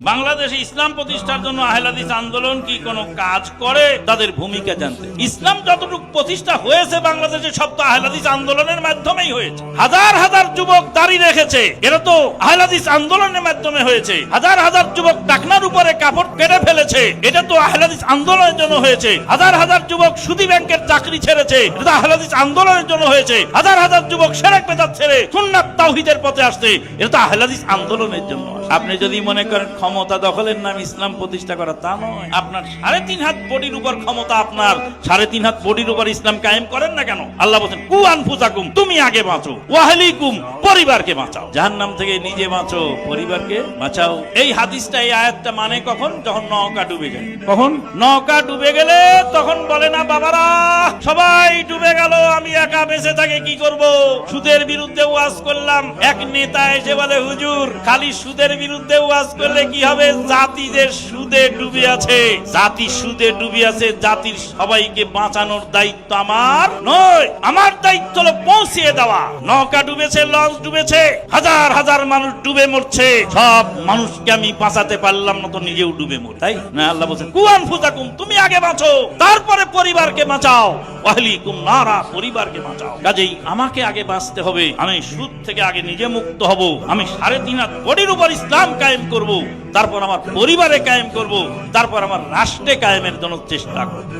বাংলাদেশে ইসলাম প্রতিষ্ঠার জন্য আহলে হাদিস আন্দোলন কি কোনো কাজ করে, তাদের ভূমিকা জানতে। ইসলাম যতটুকু প্রতিষ্ঠা হয়েছে বাংলাদেশে সব তো আহলে হাদিস আন্দোলনের মাধ্যমেই হয়েছে। হাজার হাজার যুবক দাড়ি রেখেছে, এরা তো আহলে হাদিস আন্দোলনের মাধ্যমে হয়েছে। হাজার হাজার যুবক টাকনার উপরে কাপড় কেটে ফেলেছে, এটা তো আহলে হাদিস আন্দোলনের জন্য হয়েছে। হাজার হাজার যুবক সুদী ব্যাংকের চাকরি ছেড়েছে, এটা তো আহলে হাদিস আন্দোলনের জন্য হয়েছে। হাজার হাজার যুবক শিরক বেদাত ছেড়ে সুন্নাত তাওহীদের পথে আসছে, এটা তো আহলে হাদিস আন্দোলনের জন্য। আপনি যদি মনে করেন ক্ষমতা দখলের নাম ইসলাম প্রতিষ্ঠা করা, তা নয়। আপনার 3.5 হাত বডির উপর ক্ষমতা, আপনার 3.5 হাত বডির উপর ইসলাম কায়েম করেন না কেন? আল্লাহ বলেন কু আনফুসাকুম, তুমি আগে বাঁচো, ওয়া আহলিকুম, পরিবারকে বাঁচাও। জাহান্নাম থেকে নিজে বাঁচো, পরিবারকে বাঁচাও। এই হাদিসটা, এই আয়াতটা মানে কখন? যখন নৌকা ডুবে যায়। কখন? নৌকা ডুবে গেলে তখন বলে না বাবারা সবাই ডুবে গেল, আমি একা বেঁচে থাকে কি করব? সুদের বিরুদ্ধে ওয়াজ করলাম, এক নেতা এসে বলে হুজুর খালি সুদের বিরুদ্ধে ওয়াজ করলে কি হবে? জাতি যে সুদে ডুবে আছে, জাতি সুদে ডুবে আছে, জাতির সবাইকে বাঁচানোর দায়িত্ব আমার নয়, আমার দায়িত্ব হলো পৌঁছিয়ে দেওয়া। নৌকা ডুবেছে, লঞ্চ ডুবেছে, হাজার হাজার মানুষ ডুবে মরছে, সব মানুষকে আমি বাঁচাতে পারলাম না তো নিজেও ডুবে মরি, তাই না? আল্লাহ বলেন কু আনফুসাকুম, তুমি আগে বাঁচো, তারপরে পরিবারকে বাঁচাও, ওয়া আহলিকুম নারা, পরিবারকে বাঁচাও। কাজেই আমাকে আগে বাঁচতে হবে, আমি সুদ থেকে আগে নিজে মুক্ত হব, আমি 3.5 হাত বডির উপর ইসলাম কায়েম করব, তারপর আমার পরিবারে কায়েম করব, তারপর আমার রাষ্ট্রে কায়েমের জন্য চেষ্টা করব।